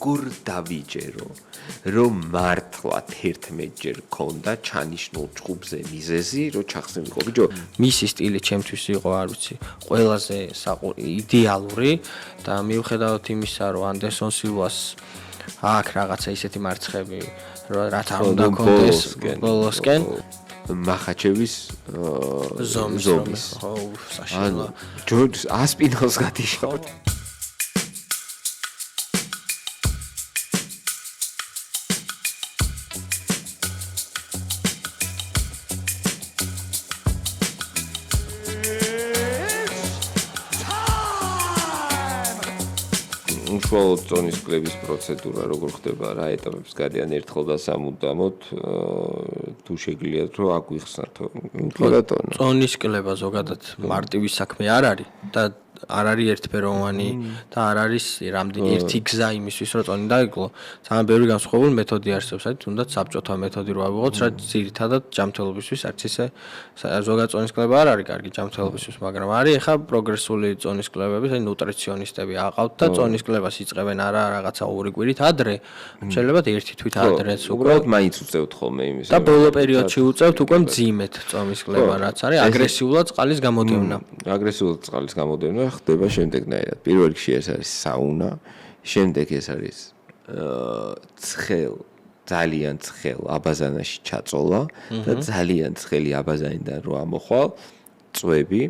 როგორ დავიჯერო რომ მართლა 11ჯერ ქონდა ჩანიშნულ ჭუბზე მიზეზი რომ ჩახსენილიყო ბიჭო მისი სტილი ჩემთვის იყო არ ვიცი ყველაზე იდეალური და მიუხედავად იმისა რომ ანდერსონ სილვას აქ რაღაცა ისეთი მარცხები რაც არ უნდა კონდეს ბოლოსკენ მახაჩევის ზომის ხო საშინაო ჯორჯ ასპინალს გადიშავთ უშუალოდ ზონის კლების პროცედურა როგორ ხდება რა ეტაპებს გადიან ერთხელ და სამუდამოდ თუ შეგიძლიათ რომ აგვიხსნათო ზონის კლება ზოგადად მარტივი საქმე არ არის და არ არის ერთფეროვანი და არ არის რამდენი ერთი გზა იმისთვის რომ ზონი დაიკლო ძალიან ბევრი განსხვავებული მეთოდი არსებობს აი თუნდაც საბჭოთა მეთოდი რო ავიღოთ რაც ძირითადად ჯანმრთელობისთვის არც ისე ზოგადად ზონის კლება არ არის კარგი ჯანმრთელობისთვის მაგრამ არის ეხა პროგრესული ზონის კლებები აი ნუტრიციონისტები აყავთ და ზონის კლებას იწყებენ არა რაღაცა ორი კვირით ადრე შეიძლება ერთი თვით ადრეც უბრალოდ მაინც უწევთ ხოლმე იმის და ბოლო პერიოდში უწევთ უკვე მძიმედ ზონის კლება რაც არის აგრესიულად წყალის გამოდევნა აგრესიულად წყალის გამოდევნა ხდება შემდეგნაირად. პირველ რიგში ეს არის საუნა, შემდეგ ეს არის ძალიან ცხელ აბაზანაში ჩაწოლა და ძალიან ცხელი აბაზანიდან რო ამოხვალ, წვები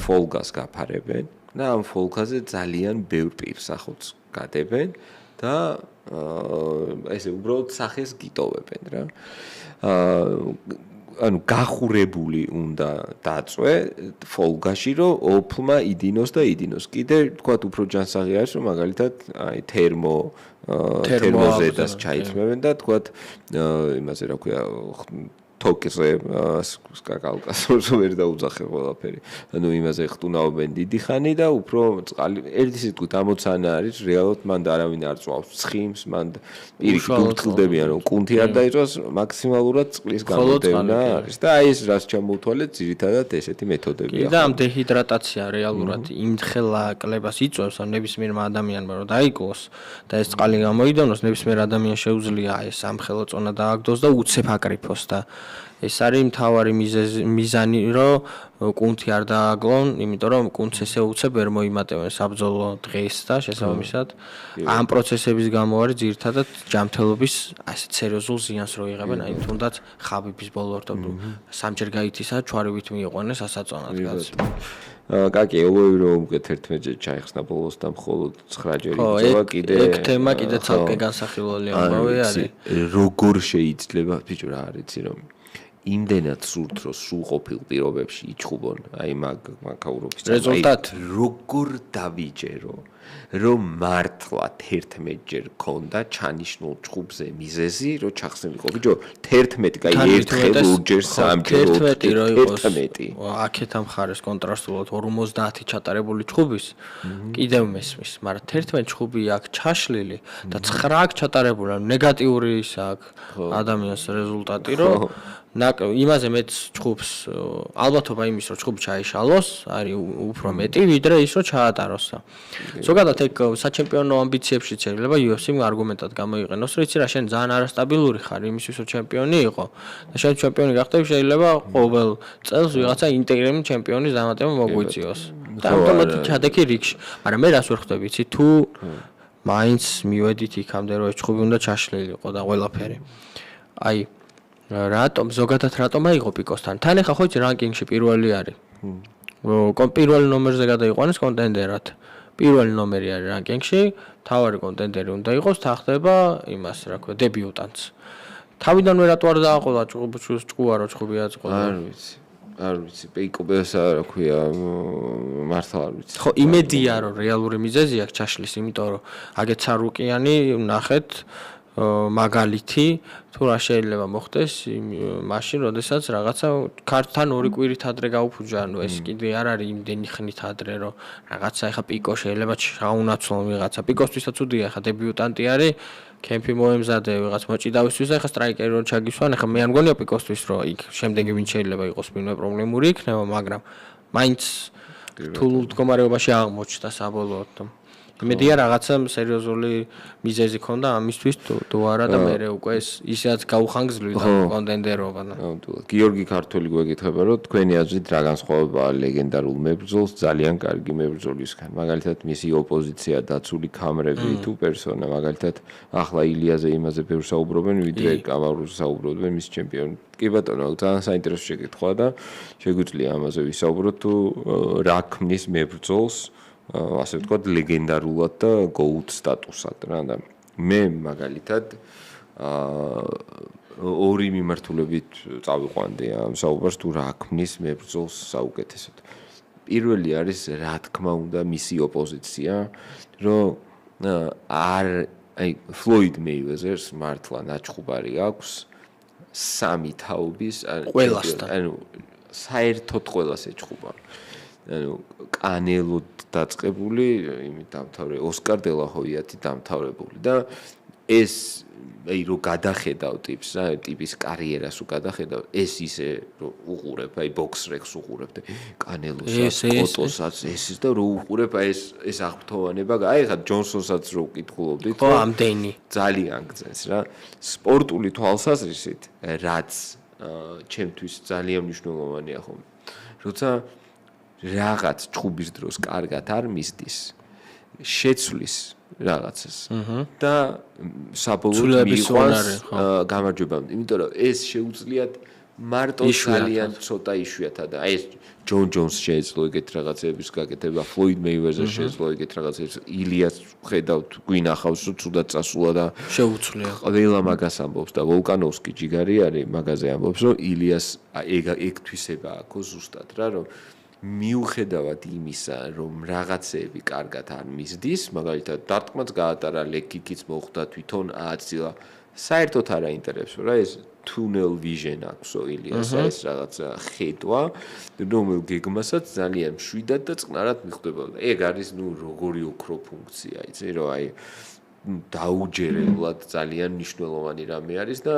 ფოლგას გაფარებენ და ამ ფოლგაზე ძალიან ბევრ პირსახოც გადებენ და ესე უბრალოდ სახეს გიტოვებენ რა. ანუ გახურებული უნდა დაწვე ფოლგაში რომ ოფლმა იდინოს და იდინოს. კიდე თქვათ უფრო ჯანსაღი არის რომ მაგალითად აი თერმოზედას ჩაიწმევენ და თქვათ იმაზე რა ქვია თოკზე კაკალკას ვერ დაუძახე ყველაფერი. ანუ იმაზე ხტუნაობენ დიდი ხანი და უფრო წყალი ერთი სიტყვით ამოცანა არის რეალურად მან არავინ არ წვავს ცხიმს, მან პირიქით უფრთხილდებიან რომ კუნთი არ დაიწვას მაქსიმალურად წყლის გამოდევნა არის და აი ეს რაც ჩამოუთვალეთ ძირითადად ესეთი მეთოდებია. და ამ დეჰიდრატაცია რეალურად იმთხელა კლებას იწვევს ან ნებისმიერმა ადამიანმა რომ დაიკლოს და ეს წყალი გამოიდონოს ნებისმიერ ადამიანს შეუძლია ეს ამხელო წონა დააგდოს და უცებ აკრიფოს და ეს არის მთავარი მიზანი რომ კუნთი არ დააგლონ, იმიტომ რომ კუნთს ესე უცებ ვერ მოიმატებენ საბრძოლო დღეს და შესაბამისად ამ პროცესების გამო არის ძირითადად ჯანმრთელობის ასეთ სერიოზულ ზიანს რო იღებენ, აი თუნდაც ხაბიბის ბოლო ორთობ სამჯერ გაითისა ჩვარივით მიიყვანეს ასაწონად გაც. კაკი, ელოი რომ უკეთ 11ჯერ ჩაიხსნა ბოლოს და მხოლოდ 9ჯერ იწევა კიდე ეგ თემა კიდე ცალკე განსახილველი ამბავი არის. როგორ შეიძლება ბიჭო რა არის იცი რომ იმდენად სურთ რომ სრულყოფილ პირობებში იჩხუბონ აი მაგაურობის რეზულტატ როგორ დავიჯერო რომ მართლა 11ჯერ ქონდა ჩანიშნულ ჭუბზე მიზეზი რომ ჩახსენილიყო ბიჭო 11 კაი ერთხელ ორჯერ სამჯერ 11 რო იყოს აქეთ ამ ხარეს კონტრასტულად 50 ჩატარებული ჭუბის კიდევ მესმის მაგრამ 11 ჭუბი აქ ჩაშლილი და 9 აქ ჩატარებული ნეგატიური ის აქ ადამიანის რეზულტატი რომ იმაზე მეც ჭუბს ალბათობა იმის რომ ჭუბი ჩაიშალოს არის უფრო მეტი ვიდრე ის რომ ჩაატაროს და ზოგადად ეგ საჩემპიონო ამბიციებშიც შეიძლება UFC-მ არგუმენტად გამოიყენოს რომ იცი რა შენ ძალიან არასტაბილური ხარ იმისთვის რომ ჩემპიონი იყო და შენ ჩემპიონი გახდები შეიძლება ყოველ წელს ვიღაცა ინტეგრემ ჩემპიონის დამატება მოგვიწიოს და ამიტომაც ჩადექი რიგში მაგრამ მე რას ვერ ხვდები იცი თუ მაინც მივედით იქამდე რომ ეს ჭუბი უნდა ჩაშლილიყო და ყველაფერი აი რატომ ზოგადად რატომ აიღო პიკოსთან თან ახლა ხო იცი რანკინგში პირველი არის პირველ ნომერზე გადაიყვანეს კონტენდერად პირველი ნომერი არის რანკინგში თავარი კონტენდერი უნდა იყოს თახდება იმას რა ქვია დებიუტანტს თავიდანვე რატო არ დააყოლა ჭუარო ჭუბი აწყვეტა არ ვიცი პიკობესა რა ქვია მართლა არ ვიცი ხო იმედია რომ რეალური მიზეზი აქვს ჩაშლის იმიტომ რომ აგეთ სარუკიანი ნახეთ მაგალითი თუ რა შეიძლება მოხდეს მაშინ როდესაც რაღაცა ქართთან ორი კვირით ადრე გაუფუძა ანუ ეს კიდე არ არის იმდენი ხნით ადრე რომ რაღაცა ეხა პიკო შეიძლება ჩაუნაცვლონ ვიღაცა პიკოსთვისაც უდია ეხა დებიუტანტი არის კემპი მოემზადე ვიღაც მოჭიდავისთვის ეხა სტრაიკერი რო ჩაგისვან ეხა მე არ მგონია პიკოსთვის რომ იქ შემდეგი ვინ შეიძლება იყოს ვინმე პრობლემური იქნება მაგრამ მაინც რთულ მდგომარეობაში აღმოჩნდა საბოლოოდ იმედია რაღაცა სერიოზული მიზეზი ქონდა ამისთვის თუ არა და მე უკვე ისედაც გაუხანგრძლივდა კონტენდერობა. გიორგი ქართველი გვეკითხება რომ თქვენი აზრით რა განსხვავებაა ლეგენდარულ მებრძოლს ძალიან კარგი მებრძოლისგან. მაგალითად მისი ოპოზიცია დაცული კამრები თუ პერსონა მაგალითად ახლა ილიაზე იმაზე ბევრ საუბრობენ ვიდრე კამარუზე საუბრობენ მის ჩემპიონი. კი ბატონო, ძალიან საინტერესო შეკითხვა და შეგვიძლია ამაზე ვისაუბროთ თუ რა ქმნის მებრძოლს ასე ვთქვათ ლეგენდარულად და GOAT სტატუსად რა და მე მაგალითად ორი მიმართულებით წავიყვანდი ამ საუბარს თუ რა ქმნის მებრძოლს საუკეთესოდ. პირველი არის რა თქმა უნდა მისი ოპოზიცია, რომ ფლოიდ მეივეზერს მართლა ნაჩხუბარი აქვს სამი თაობის ანუ საერთოდ ყველას ეჩხუბა. ანუ კანელო დაწყებული, იმით დამთავრებული, ოსკარ დე ლა ჰოიათი დამთავრებული და ეს რო გადახედავ ტიპს, რა, ტიპის კარიერას გადახედავ, ეს ისე რო უყურებ, ბოქსრეკს უყურებ და კანელოსაც, კოტოსაც, ესის და რო უყურებ, ეს აღფრთოვანება, ხა ჯონსონსაც რო ვკითხულობდით, ხო, ამდენი ძალიან გძენს რა. სპორტული თვალსაზრისით, რაც ჩემთვის ძალიან მნიშვნელოვანია ხომ. როცა რაღაც ჭუბის დროს კარგად არ მისდის შეცვლის რაღაცას და საბოლოოდ მიყვანს გამარჯვებამდე. იმიტომ რომ ეს შეუძლიათ მარტო ძალიან ცოტა იშვიათად და ეს ჯონ ჯონს შეეძლო ეგეთ რაღაცების გაკეთება, ფლოიდ მეივეზერს შეეძლო ეგეთ რაღაცებს, ილიას ხედავთ, გვინახავს, რომ ცუდად წასულა და შეუცვლია. ყველა მაგას ამბობს და ვოლკანოვსკი ჯიგარი არის მაგაზე ამბობს, რომ ილიას ეგ თვისება აქვს ზუსტად რა, რომ მიუხედავად იმისა, რომ რაღაცეები კარგად არ მისდის, მაგალითად დარტყმაც გაატარა, ლეკიკიც მოხდა, თვითონ ააცილა, საერთოდ არ აინტერესებს, რა ეს tunnel vision აქვს ილიას, ეს რაღაცა ხედვა, რომელ გეგმასაც ძალიან მშვიდად და წყნარად მიხვდებოდა. ეგ არის როგორი ოქრო ფუნქცია, იცი, რომ დაუჯერებლად ძალიან მნიშვნელოვანი რამე არის და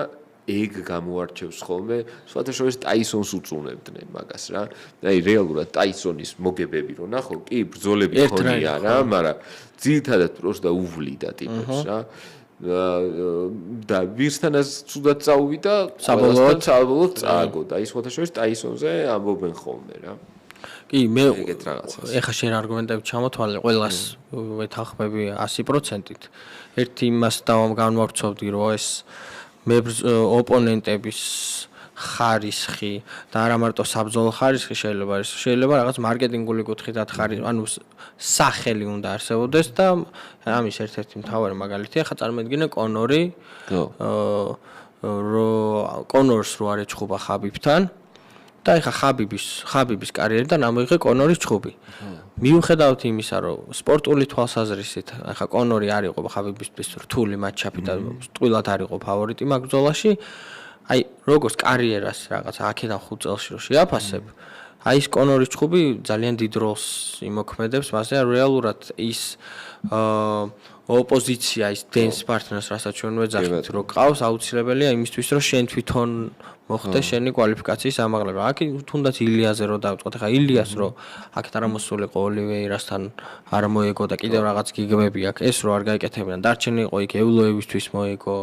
ეგ გამოარჩევს ხოლმე, სხვათა შორის ტაისონს უწუნებდნენ მაგას რა. რეალურად ტაისონის მოგებები რო ნახო, კი, ბრძოლები ქონია რა, მაგრამ ძირითადად პროსტა უვლიდა ტიპებს რა. და ვირსთანაც ცუდად წაუვიდა, საბოლოოდ წააგო და ის სხვათა შორის ტაისონზე ამბობენ ხოლმე რა. კი, მე ეხა შენ არგუმენტები ჩამოთვალე, ყველას ვეთანხმები 100%-ით. ერთი იმას განვავრცობდი, რომ ეს ოპონენტების ხარისხი და არა მარტო საბრძოლო ხარისხი შეიძლება რაღაც მარკეტინგული კუთხითაც ხარისხი, ანუ სახელი უნდა არსებობდეს და ამის ერთ-ერთი მთავარი მაგალითია, ხა წარმოიდგინე კონორი, კონორს რო არ ეჩხუბა ხაბიბთან და ეხა ხაბიბის კარიერიდან ამოიღე კონორის ჩხუბი. მიუხედავად იმისა, რომ სპორტული თვალსაზრისით, ეხა კონორი არ იყო ხაბიბისთვის რთული მატჩაპი და ტყუილად არ იყო ფავორიტი მაგ ბრძოლაში, აი როგორც კარიერას რაღაც 10-დან 5 წელში რო შეაფასებ, აი ეს კონორის ჩხუბი ძალიან დიდ როლს იმოქმედებს, მასე რეალურად ის ოპოზიცია ის დენს პარტნიორს, რასაც ჩვენ ვეძახით, რომ ყავს აუცილებელია იმისთვის, რომ შენ თვითონ მოხდეს შენი კვალიფიკაციის ამაღლება. აქ თუნდაც ილიაზე რო დავწყოთ, ხა ილიას რო აქეთ არ მოსულიყო ოლივეირასთან არ მოეგო და კიდევ რაღაც გიგმები აქვს, ეს რო არ გაიკეთებინა, დარჩენი იყო იქ ევლოევისთვის მოეგო,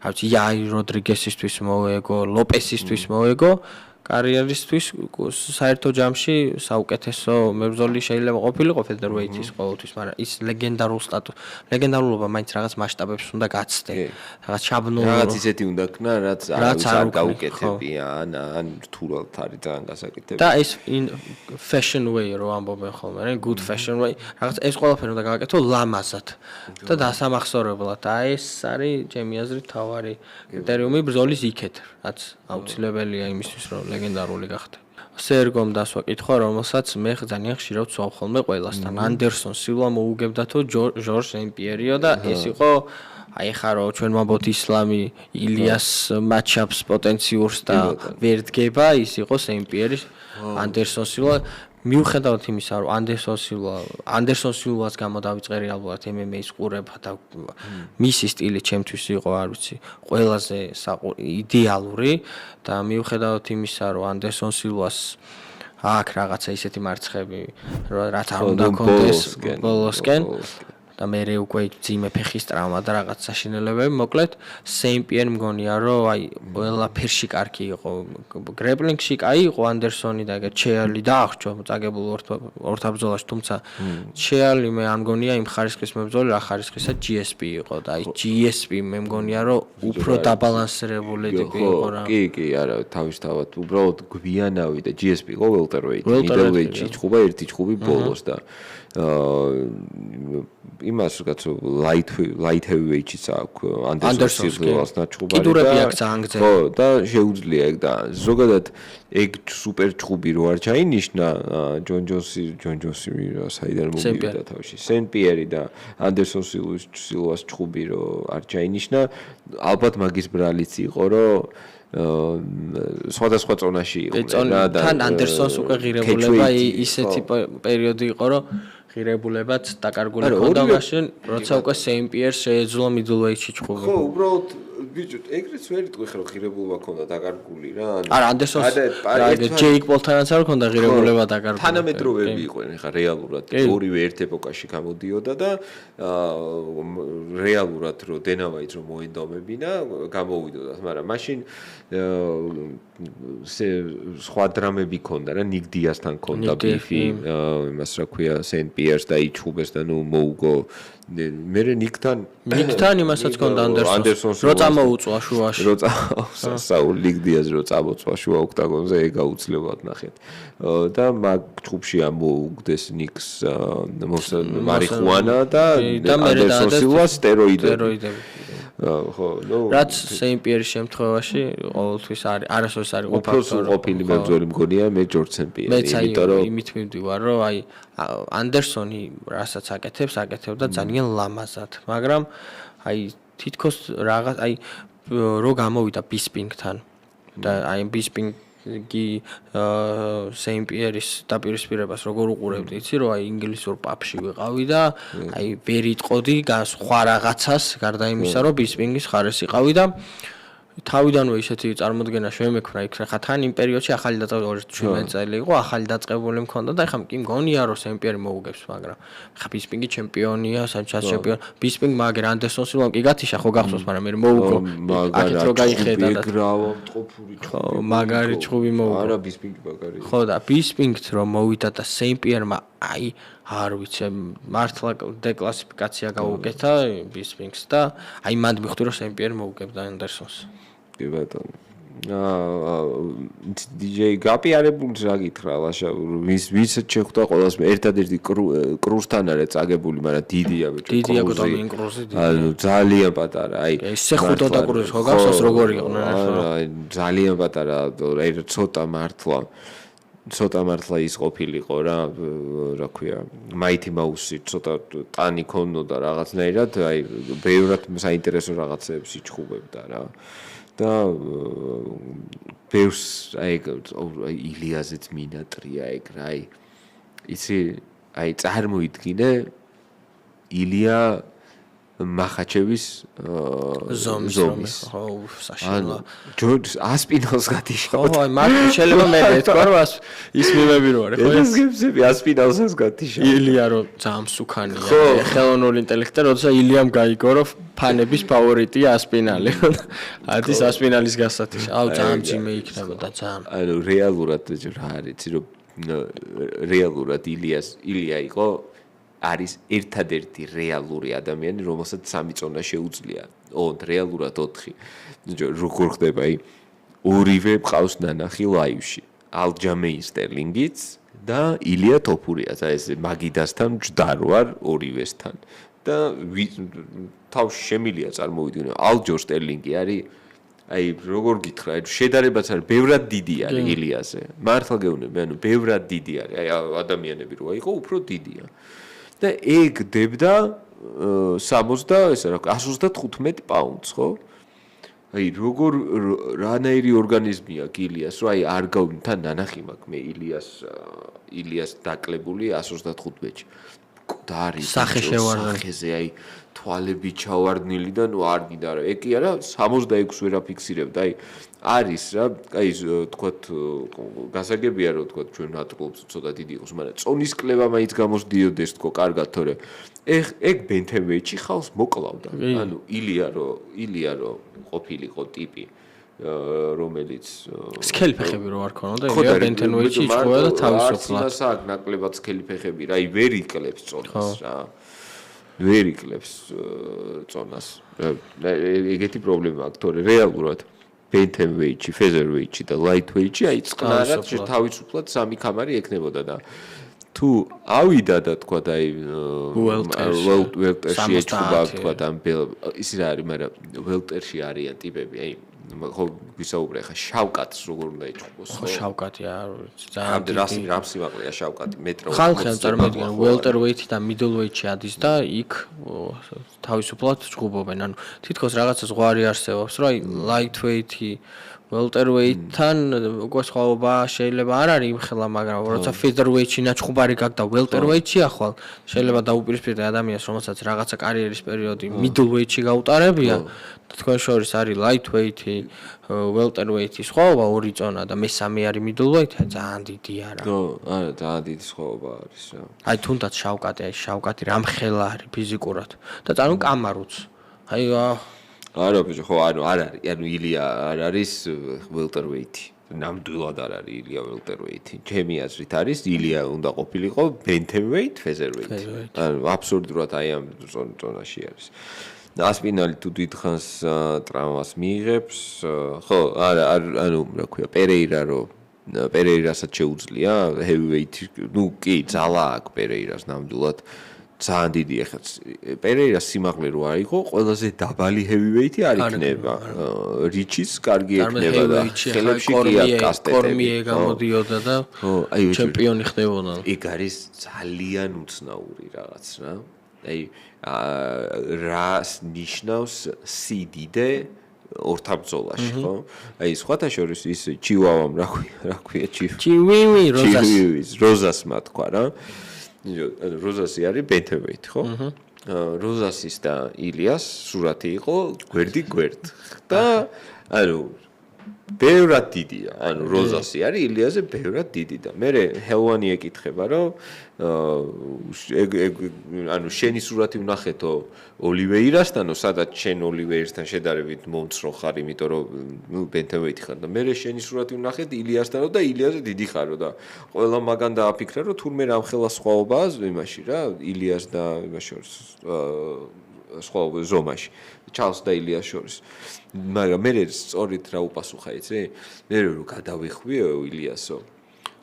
რა ვიცი, იაი როდრიგესისთვის მოეგო, ლოპესისთვის მოეგო. კარიერისთვის საერთო ჯამში საუკეთესო მებრძოლი შეიძლება ყოფილიყო ფედერვეიტის ყოველთვის, მაგრამ ის ლეგენდარულობა მაინც რაღაც მასშტაბებს უნდა გაცდე. რაღაც შაბლონი რაღაც ისეთი უნდა ქნა, რაც არ გაუკეთებია, ან რთულად არის ძალიან გასაკეთებელი. და ეს fashion way რო ამბობენ ხოლმე, good fashion way, რაღაც ეს ყველაფერი უნდა გააკეთო ლამაზად და დასამახსოვრებლად. და ეს არის ჩემი აზრით თავარი კრიტერიუმი ბრძოლის იქეთ, რაც აუცილებელია იმისთვის, რომ ლეგენდარული გახდე. სერგომ დასვა კითხვა, რომელსაც მე ძალიან ხშირად ვცვალ ხოლმე ყველასთან. ანდერსონ სილვა მოუგებდათო ჟორჟ სენ-პიერიო და ეს იყო აი ხა რო ჩვენ ვამბობთ ისლამი ილიას მატჩაპს პოტენციურს და ვერ დგება, ის იყო სენ-პიერის ანდერსონ სილვა. მიუხედავად იმისა, რომ ანდერსონ სილვას გამო დავიწყე რეალურად MMA-ს ყურება და მისი სტილი ჩემთვის იყო, არ ვიცი, ყველაზე იდეალური და მიუხედავად იმისა, რომ ანდერსონ სილვას აქვს რაღაცა ისეთი მარცხები, რაც არ უნდა კონდეს ბოლოსკენ და მე უკვე ძიმე ფეხის ტრავმა და რაღაც საშინელებები, მოკლედ Saint-Pierre მგონია რომ აი ყველაფერში კარგი იყო. გრეპლინგში კაი იყო Anderson-ი და ეგ ჩეალი დაახჭო წაგებულ ორთაბრძოლაში, თუმცა ჩეალი მე არ მგონია იმ ხარისხის მებრძოლი რა ხარისხისა GSP იყო და აი GSP მე მგონია რომ უფრო დაბალანსირებული ტიპი იყო რა. კი, არა, თავისთავად უბრალოდ გვიანავი და GSP იყო welterweight, middleweight-ში ჭუბა ერთი ჭუბი ბოლოს და იმას კაცო light heavyweight-იც აქვს Anderson Silva-ს ნაჭუბარი და კიდურები აქვს ძალიან გრძელი. ხო, და შეუძლია ეგ და ზოგადად ეგ სუპერ ჭუბი რო არ ჩაინიშნა ჯონ ჯონსი საიდან მოვიდა თავში Saint-Pierre და Anderson Silva-ს ჭუბი რო არ ჩაინიშნა ალბათ მაგის ბრალიც იყო რომ სხვადასხვა წონაში იყო რა და თან Anderson-ს უკვე ღირებულება ისეთი პერიოდი იყო რომ ღირებულებაც დაკარგული ჰქონდა მაშინ როცა უკვე Saint-Pierre შეეძლო middleweight-ში ჭუბი. ხო, უბრალოდ ბიჭო, ეგრეც ვერ იტყვი ხო ღირებულება ჰქონდა დაკარგული რა. არა, Anderson-ს ჯეიკ პოლთანაც არ ჰქონდა ღირებულება დაკარგული. თანამედროვეები იყვნენ ხა რეალურად ორივე ერთ ეპოქაში გამოდიოდა და რეალურად რო დენა ვაიტს რო მოენდომებინა გამოვიდოდა, მაგრამ მაშინ სხვა დრამები ქონდა რა, ნიკ დიასთან ქონდა ბიფი, იმას რა ქვია, Saint-Pierre-ს და იჩუბეს და ნუ მოუგო მე ნიკთან იმასაც ქონდა Anderson-ს რო წამოუწვა შუაში რო საულ ნიკ დიასს რო წამოწვა შუა ოქტაგონზე ეგ აუცილებლად ნახეთ და მაგ ჭუბში ამოუგდეს ნიქს მარიხუანა და Anderson Silva-ს სტეროიდები ხო, ნუ რაც Saint-Pierre-ის შემთხვევაში ყოველთვის არასოდეს არ იყო ფაქტორი. ყოფილი მებრძოლი მგონია მე ჯორჯ Saint-Pierre-ი, იმიტომ რომ იმით მივდივარ რომ აი Anderson-ი რასაც აკეთებდა ძალიან ლამაზად, მაგრამ აი თითქოს რაღაც აი რო გამოვიდა Bisping-თან და აი Bisping-ი Saint-Pierre-ის დაპირისპირებას როგორ უყურებდი, იცი რომ აი ინგლისურ პაბში ვიყავი და აი ვერ იტყოდი სხვა რაღაცას, გარდა იმისა რომ Bisping-ის ხარეს იყავი და თავიდანვე ისეთი წარმოდგენა შემექმნა იქ ხა თან იმ პერიოდში ახალი დაწყებული 17 წელი იყო, ახალი დაწყებული მქონდა და ხა კი მგონია რომ Saint-Pierre მოუგებს, მაგრამ ხა Bisping-ი ჩემპიონია, Sanchez ჩემპიონი, Bisping მაგერ Anderson Silva-მ კი გათიშა ხო გახსოვს, მაგრამ მე მოუგო. აქეთ რო გაიხედა და გრავა მტყოფური ჭუბი. მაგარი ჭუბი მოუგო. არა Bisping-ი მაგარი. ხო და Bisping-თ რომ მოვიდა და Saint-Pierre-მა აი არ ვიცი, მართლა დეკლასიფიკაცია გაუკეთა Bisping-ს და აი მანდ მიხვდი რომ Saint-Pierre მოუგებდა Anderson-ს. კი ბატონო. DJ გაპიარებულს რა გითხრა ლაშა ვის შეხვდა ყველას ერთადერთი კრუსთან არის წაგებული, მაგრამ დიდია ბიჭო. დიდია გოტომინ კრუსი. ანუ ძალიან პატარა, აი ესე ხუთო და კრუსი ხო გახსოვს როგორი იყვნენ ახლა. ძალიან პატარა, აი ცოტა მართლა ის ყოფილიყო რა ქვია, Mighty Mouse-ი ცოტა ტანი ქონოდა რაღაცნაირად, აი ბევრად საინტერესო რაღაცებს იჩხუბებდა რა. და ბევრს აი ილიაზეც მინატრია ეგ რა აი იცი აი წარმოიდგინე ილია მახაჩევის ზომის ხო საშინაო ჯორჯ ასპინალს გათიშავ ხო აი მაგ შეიძლება მე ეთქვა რომ ის მიმები რო არის ხო ეს გემსები ასპინალსაც გათიშავ ილია რო ძალიან მსუქანია ხელოვნური ინტელექტი როდესაც ილიამ გაიგო რომ ფანების ფავორიტია ასპინალი ადის ასპინალის გასათიშა აუ ძალიან ძიმე იქნებოდა ძალიან ანუ რეალურად რა არის რომ რეალურად ილია იყო არის ერთადერთი რეალური ადამიანი, რომელსაც სამი წონა შეუძლია. რეალურად 4. როგორ ხდება, ორივე მყავს ნანახი ლაივში. ალჯამეინ სტერლინგიც და ილია თოფურია, ეს მაგიდასთან ჯდარ ვარ ორივესთან. და თავში შემილია წარმოვიდგინე, ალჯო სტერლინგი არის აი როგორ გითხრა, შედარებაც არის ბევრად დიდი არის ილიაზე. მართლა გეუბნები, ანუ ბევრად დიდი არის. აი ადამიანები რო იყო, უფრო დიდია. და ეგ დებდა 135 პაუნდს, ხო? აი როგორ რანაირი ორგანიზმია ილიას, რომ აი არ გავიმთან ნანახი მაქვს მე ილიას დაკლებული 135-ში. და არის სახე შევარდა. სახეზე აი თვალები ჩავარდნილი და ნუ არ მინდა რა. ეგ კი არა 66 ვერ აფიქსირებდა. აი არის რა, აი თქვათ გასაგებია რომ თქვათ ჩვენ ატკლუბს ცოტა დიდი იყოს, მაგრამ წონის კლება მაინც გამოსდიოდეს თქო კარგად, თორე ეგ ბენთემვეიჩი ხალხს მოკლავდა. ანუ ილია რო ყოფილიყო ტიპი რომელიც სქელი ფეხები რო არ ქონოდა, ილია ბენთემვეიჩი იწვია და თავისუფლად. არც აქ ნაკლებად სქელი ფეხები რა, აი ვერ იკლებს წონას რა. ვერ იკლებს წონას. ეგეთი პრობლემა აქვს, თორე რეალურად ბენთემვეიჩი, ფეზერვეიჩი და ლაითვეიჩი აი წყნარად თავისუფლად სამი კამარი ექნებოდა და თუ ავიდა და თქვა და აი ველტერში ეჭვება თქვა და ის რა არის, მაგრამ ველტერში არიან ტიპები, აი ხო ვისაუბრე ხა შავკატს როგორ უნდა ეჭვოს ხო შავკატი არ ძალიან რამ სიმაღლეა შავკატი მეტრო ხალხი ამ წარმოიდგენ ველტერვეითი და მიდლვეითში ადის და იქ თავისუფლად ჭუბობენ ანუ თითქოს რაღაცა ზღვარი არსებობს რომ აი ლაითვეითი ველტერვეითთან უკვე სხვაობა შეიძლება არ არის იმხელა მაგრამ როცა ფეზერვეითში ნაჭუბარი გაქვს და ველტერვეითში ახვალ შეიძლება დაუპირისპირდე ადამიანს რომელსაც რაღაცა კარიერის პერიოდი მიდლვეითში გაუტარებია თქვენ შორის არის ლაითვეითი, ველტერვეითი სხვაობა ორი წონა და მესამე არის მიდლვეითი, ძალიან დიდია რა. ხო, არა, ძალიან დიდი სხვაობა არის რა. აი თუნდაც შავკატი რამხელა არის ფიზიკურად და წანუ კამარუც. აი არა ბიჭო, ხო, არ არის, ანუ ილია არ არის ველტერვეითი. ნამდვილად არ არის ილია ველტერვეითი. ჩემი აზრით არის ილია უნდა ყოფილიყო ბენთემვეით, ფეზერვეით. ანუ აბსოლუტურად აი ამ ზონაში არის. ასპინალი თუ დიდხანს ტრავმას მიიღებს, ხო, არა, ანუ რა ქვია, პერეირასაც შეუძლია heavyweight, ნუ კი, ძალა აქვს პერეირას ნამდვილად. ძალიან დიდი ახლა პერეირას სიმაღლე რო არ იყო, ყველაზე დაბალი heavyweight-ი არ იქნება. რიჩის კარგი ექნება და ხელებში კი აქვს კასტეტები. კორმიე გამოდიოდა და ჩემპიონი ხდებოდა. ეგ არის ძალიან უცნაური რაღაც რა. აი რას ნიშნავს სიდიდე ორთაბრძოლაში, ხო? აი სხვათა შორის ის ჩივავამ რა ქვია ჩივივი როზასმა თქვა რა. როზასი არის ბენთემვეით, ხო? როზასის და ილიას სურათი იყო გვერდ და ანუ ბევრად დიდია, ანუ როზასი არის ილიაზე ბევრად დიდი და მე ჰელვანი ეკითხება რომ ანუ შენი სურათი ვნახეთო ოლივეირასთანო, სადაც შენ ოლივეირასთან შედარებით მომცრო ხარ, იმიტომ რომ ნუ ბენთემვეითი ხარ და მე შენი სურათი ვნახეთ ილიასთანო და ილიაზე დიდი ხარო და ყველა მაგან დააფიქრა რომ თურმე რამხელა სხვაობაა იმაში რა, ილიას და იმას შორის სხვაობა ზომაში, ჩარლს და ილიას შორის. მაგრამ მე სწორით რა უპასუხა იცი? მე რომ გადავიხვიო ილიასო.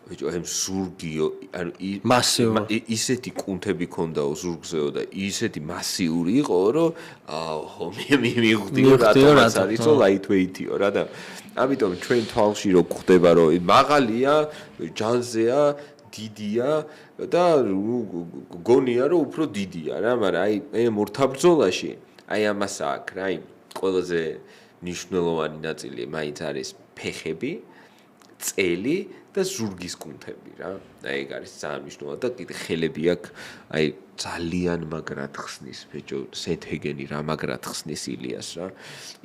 ბიჭო, ამ ზურგიო, ანუ ისეთი კუნთები ქონდაო ზურგზეო და ისეთი მასიური იყო, რომ მივხვდიო რატომაც არისო ლაითვეითიო რა და ამიტომ ჩვენ თვალში რო გვხდება რომ მაღალია, ჯანზეა, დიდია და გონია რომ უფრო დიდია რა, მაგრამ აი ამ ორთაბრძოლაში აი ამას აქვს რა, აი ყველაზე მნიშვნელოვანი ნაწილი მაინც არის ფეხები, წელი და ზურგის კუნთები რა. აი ეგ არის ძალიან მნიშვნელოვანი და კიდე ხელები აქვს, აი ძალიან მაგრად ხსნის ბიჭო, სეთჰეგენი რა მაგრად ხსნის ილიას რა.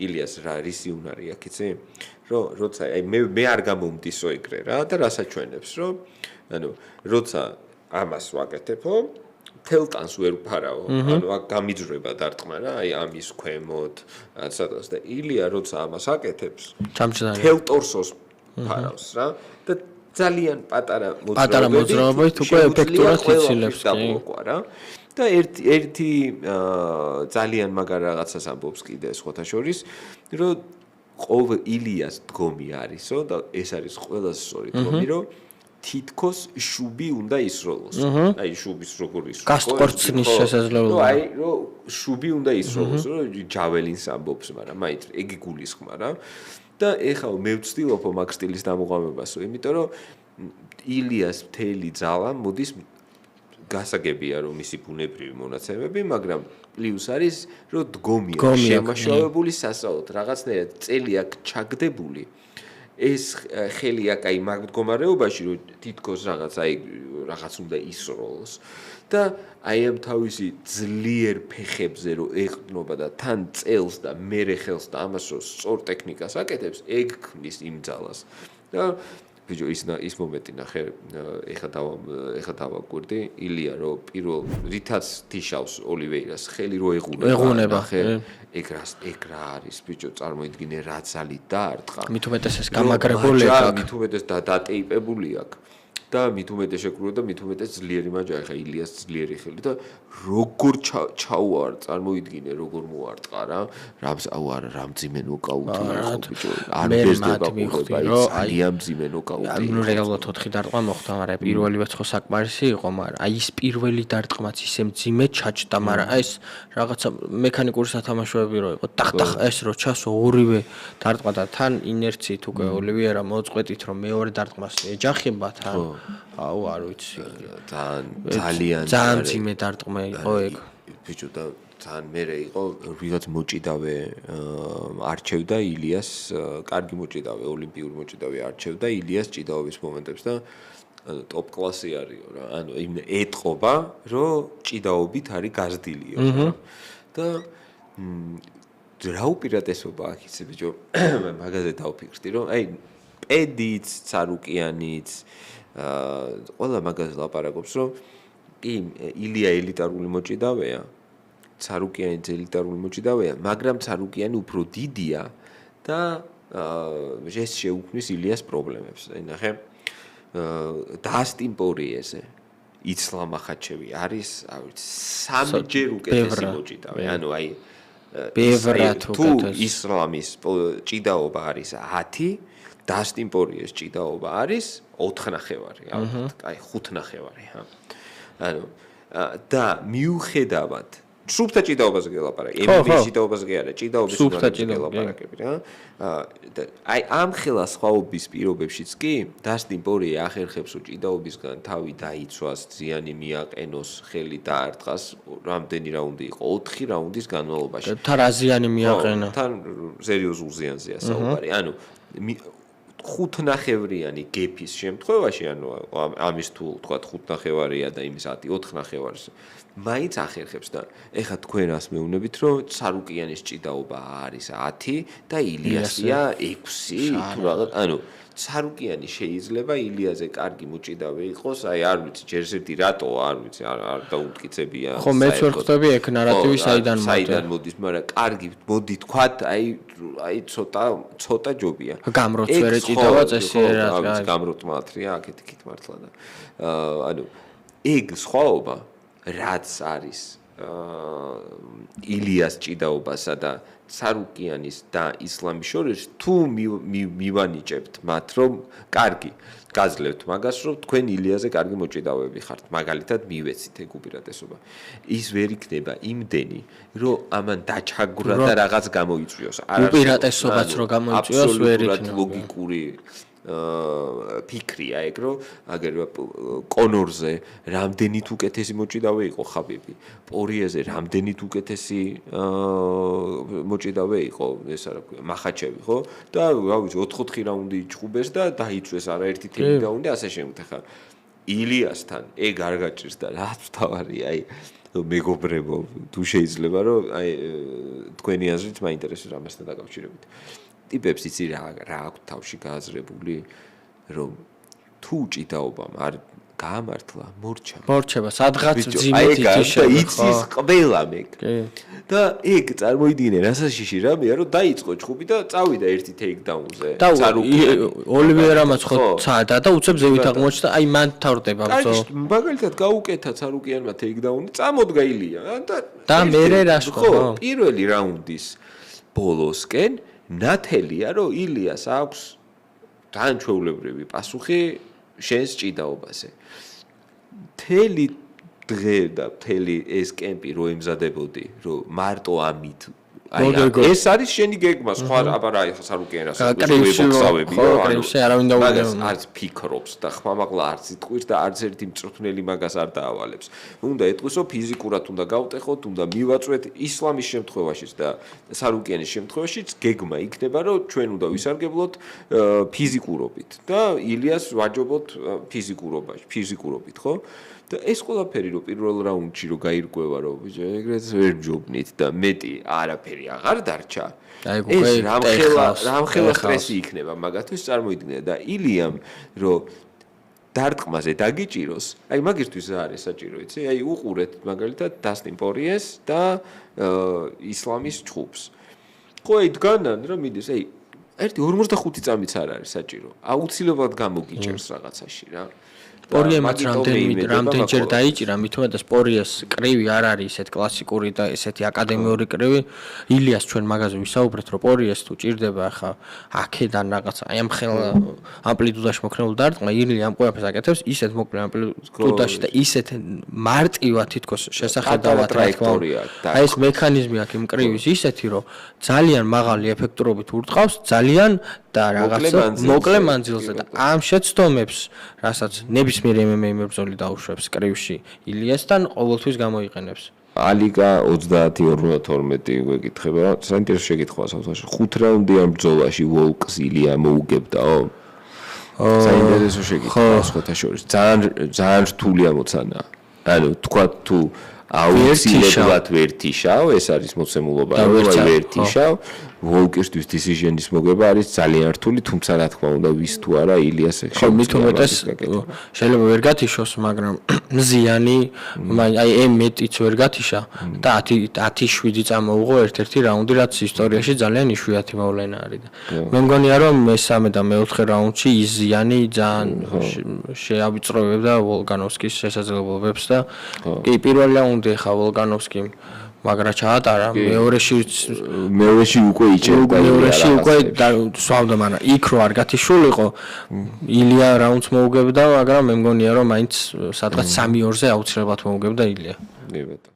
ილიას რა რისი უნარი აქვს იცი? რომ როცა აი მე არ გამომდისო ეგრე რა და რასაჩვენებს რომ ანუ როცა ამას ვაკეთებო თელტანს ვერ ვფარავ, ანუ აქ გამიძრება დარტყმა რა, აი ამის ქვემოთ, სადაც და ილია როცა ამას აკეთებს, თელტორსოს ფარავს რა და ძალიან პატარა მოძრაობით უკვე ეფექტურად იცილებს რა. და ერთი ძალიან მაგარ რაღაცას ამბობს კიდე სხვათა შორის, რომ ყოველ ილიას დგომი არისო და ეს არის ყველაზე სწორი დგომი, რომ თითქოს შუბი უნდა ისროლოს. აი შუბის როგორ ისროლოს? გასტყორცნის შესაძლებლობა. აი რომ შუბი უნდა ისროლოს, რომ ჯაველინს ამბობს, მაგრამ მაინც ეგი გულისხმა რა. და ეხლა მე ვცდილობ მაგ სტილის დამოყალიბებასო, იმიტომ რომ ილიას მთელი ძალა მოდის გასაგებია რომ მისი ბუნებრივი მონაცემები, მაგრამ პლუს არის რომ დგომია შემაშავებული სასაუთ, რაღაცნაირად წელი აქვს ჩაგდებული. ეს ხელი აქ აი მაგ მდგომარეობაში რომ თითქოს რაღაც უნდა ისროლოს და აი ამ თავისი ძლიერ ფეხებზე რომ ეყრდნობა და თან წელს და მერე ხელს და ამას რომ სწორ ტექნიკას აკეთებს, ეგ ქმნის იმ ძალას. და ბიჭო ის მომენტი ნახე, ეხა დავაკვირდი ილია რომ პირველ რითაც თიშავს ოლივეირას ხელი რო ეღუნება ხე ეგ რა არის ბიჭო წარმოიდგინე რა ძალით დაარტყა მით უმეტეს ეს გამაგრებული აქვს მით უმეტეს დატეიპებული აქვს და მით უმეტეს შეკრუა და მით უმეტეს ძლიერი მაჯა ხა ილიას ძლიერი ხელი და როგორ ჩაუარ წარმოიდგინე როგორ მოარტყა რა რამძიმე ნოკაუტი იყო ბიჭო არ მესდება ძალიან მძიმე ნოკაუტი ნუ რეალურად 4 დარტყმა მოხდა მაგრამ პირველივე ხო საკმარისი იყო მაგრამ აი ის პირველი დარტყმაც ისე მძიმე ჩაჭდა მაგრამ აი ეს რაღაცა მექანიკური სათამაშოები რო იყო ტახტახ ეს რო ჩასო ორივე დარტყმა და თან ინერციით უკვე ოლივიერა მოწყვეტით რომ მეორე დარტყმას ეჯახება თან აუ არ ვიცი ძალიან მძიმე დარტყმა იყო ეგ ბიჭო და თან მერე იყო ვიღაც მოჭიდავე არჩევდა ილიას კარგი მოჭიდავე ოლიმპიური მოჭიდავე არჩევდა ილიას ჭიდაობის მომენტებს და ტოპ კლასი არისო რა ანუ იმ ეტყობა რომ ჭიდაობით არის გაზრდილიო და რა უპირატესობა აქ იცი ბიჭო მაგაზე დავფიქრდი რომ აი პედიც ცარუკიანიც ყველა მაგაზე ლაპარაკობს რომ კი ილია ელიტარული მოჭიდავეა ცარუკიანი ელიტარული მოჭიდავეა მაგრამ ცარუკიანი უფრო დიდია და ეს შეუქმნის ილიას პრობლემებს აი ნახე დასტინ პორიეზე ისლამ ახაჩევი არის სამჯერ უკეთესი მოჭიდავე ანუ აი ბევრად თუ ისლამის ჭიდაობა არის 10 დასტინ პორიეს ჭიდაობა არის 4 ნახევარი აი 5 ნახევარი ანუ და მიუხედავად სუფთა ჭიდაობაზე გელაპარაკი MMA ჭიდაობაზე კი არა ჭიდაობის გელაპარაკები რა აი ამ ხელა სხვაობის პირობებშიც კი დასტინ პორიე ახერხებს რომ ჭიდაობისგან თავი დაიცვას ზიანი მიაყენოს ხელი დაარტყას რამდენი რაუნდი იყო 4 რაუნდის განმავლობაში თან რა ზიანი მიაყენა თან სერიოზულ ზიანზეა საუბარი ანუ 5 ნახევრიანი გეფის შემთხვევაში ანუ ამის თუ თქვა 5 ნახევარია და იმის 4 ნახევარს მაინც ახერხებს და ეხა თქვენ რას მეუბნებით რომ ცარუკიანის ჭიდაობა არის 10 და ილიასია 6 თუ რაღაც ანუ ცარუკიანი შეიძლება ილიაზე კარგი მოჭიდავე იყოს აი არ vicი ჯერზერტი რატოა არ ვიცი არ დაუმტკიცებია ხო მეც ვერ ხვდები ეგ ნარატივი საიდან მოდის მაგრამ კარგი მოდი თქვათ აი ცოტა ჯობია გამროც ვერ ეჭიდავა წესი რა გამროთ მათრია აქეთ იქით მართლა და ანუ ეგ სხვაობა რაც არის ილიას ჭიდაობასა და ცარუკიანის და ისლამის შორის თუ მივანიჭებთ მათ რომ კარგი გაძლევთ მაგას რომ თქვენ ილიაზე კარგი მოჭიდავეები ხართ მაგალითად მივეცით ეგ უპირატესობა ის ვერ იქნება იმდენი რომ ამან დაჩაგვრა და რაღაც გამოიწვიოს უპირატესობაც რომ გამოიწვიოს ვერ იქნება ლოგიკური ფიქრია ეგ რომ აგერ კონორზე რამდენით უკეთესი მოჭიდავე იყო ხაბიბი პორიეზე რამდენით უკეთესი მოჭიდავე იყო ეს არა ქვია მახაჩევი ხო და რა ვიცი 4 რაუნდი იჭუბეს და დაიწვეს არაერთი ტეიქდაუნი და ასე შემდეგ ხა ილიასთან ეგ არ გაჭირს და რა თავარი აი მეგობრებო თუ შეიძლება რომ აი თქვენი აზრით მაინტერესებს ამასთან დაკავშირებით ტიპებს იცი რა აქვს თავში გააზრებული რომ თუ ჭიდაობამ არ გაამართლა მორჩება სადღაც ძიმეთ იცის ყველა მეგ და ეგ წარმოიდგინე რასაშიში რამეა რომ დაიწყო ჩხუბი და წავიდა ერთი ტეიქდაუნზე ცარუკიანი ოლივიერამაც ხო ცადა და უცებ ზევით აღმოჩნდა აი მან თავდება ბრძო მაგალითად გაუკეთა ცარუკიანმა ტეიქდაუნი წამოდგა ილია და მერე რას ხო პირველი რაუნდის ბოლოსკენ ნათელია რომ ილიას აქვს განჩვეულებრივი პასუხი შენს ჭიდაობაზე მთელი დღე და მთელი ეს კემპი რო ემზადებოდი რომ მარტო ამით ეს არის შენი გეგმა, სხვა აბა რა ეხა სარუკიანას ვებოქსავები, კრივში არავინ დაუგებია. არც ფიქრობს და ხმამაღლა არც იტყვის და არც ერთი მწვრთნელი მაგას არ დაავალებს. უნდა ეტყვისო ფიზიკურად უნდა გავტეხოთ, უნდა მივაწვეთ ისლამის შემთხვევაშიც და სარუკიანის შემთხვევაშიც გეგმა იქნება, რომ ჩვენ უნდა ვისარგებლოთ ფიზიკურობით და ილიას ვაჯობოთ ფიზიკურობით, ხო? და ეს ყველაფერი რომ პირველ რაუნდში რომ გაირკვევა რომ ბიჭო ეგრეთ ვერ ჯობნით და მეტი არაფერი აღარ დარჩა. ეს რამხელა სტრესი იქნება მაგათთვის წარმოიდგინე და ილიამ რომ დარტყმაზე დაგიჭიროს, აი მაგისთვის არის საჭირო, იცი? აი უყურეთ მაგალითად დასტინ პორიეს და ისლამის ჩხუბს. ხო აი დგანან რა მიდის, აი 1.45 წამიც არ არის საჭირო. აუცილებლად გამოგიჭერს რაღაცაში რა. პორიემაც რამდენჯერ დაიჭირა, მით უმეტეს პორიეს კრივი არ არის ისეთ კლასიკური და ესეთი აკადემიური კრივი. ილიას ჩვენ მაგაზე ვისაუბრეთ, რომ პორიეს თუ ჭირდება ახლა აქედან რაღაცა, აი ამ ხელა ამპლიტუდაში მოქნეულ დარტყმა, ილია ამ ყველაფერს აკეთებს ისეთ მოკლე ამპლიტუდაში და ისეთ მარტივად თითქოს შესახედავად რა თქმა უნდა. აი ეს მექანიზმი აქვს იმ კრივის ისეთი, რომ ძალიან მაღალი ეფექტურობით ურტყავს, ძალიან და რაღაცა მოკლე მანძილზე და ამ შეცდომებს, რასაც ნებისმიერ MMA მებრძოლი დაუშვებს კრივში ილიასთან ყოველთვის გამოიყენებს. ალიგა 30-52 გვეკითხება, საინტერესო შეკითხვაა საერთოდ 5 რაუნდიან ბრძოლაში ვოლკს ილია მოუგებდაო? საინტერესო შეკითხვაა სხვათა შორის. ძალიან რთული ამოცანა. ანუ თქვა თუ აუცილებლად ვერთიშავ, ეს არის მოცემულობა, რომ ვერთიშავ, ვოლკისთვის decision-ის მოგება არის ძალიან რთული, თუმცა რა თქმა უნდა, ვის თუ არა ილიას ეგ შეგვიძლია. შეიძლება ვერ გათიშოს, მაგრამ მზიანი, აი M-იც ვერ გათიშა და 10-7 წამოუღო ერთ-ერთი რაუნდი, რაც ისტორიაში ძალიან იშვიათი მოვლენა არის და მე მგონია, რომ მესამე და მეოთხე რაუნდში ის ზიანი ძალიან შეავიწროვებდა ვოლკანოვსკის შესაძლებლობებს და კი პირველი რაუნდი ხა ვოლკანოვსკიმ მაგრა ჩაატარა, მეორეში უკვე იჭერდა. მეორეში უკვე სვავდა, მაგრამ იქ რო არ გათიშულიყო, ილია რაუნდს მოუგებდა, მაგრამ მე მგონია, რომ მაინც სადღაც 3-2-ზე აუცილებლად მოუგებდა ილია. ნებატო.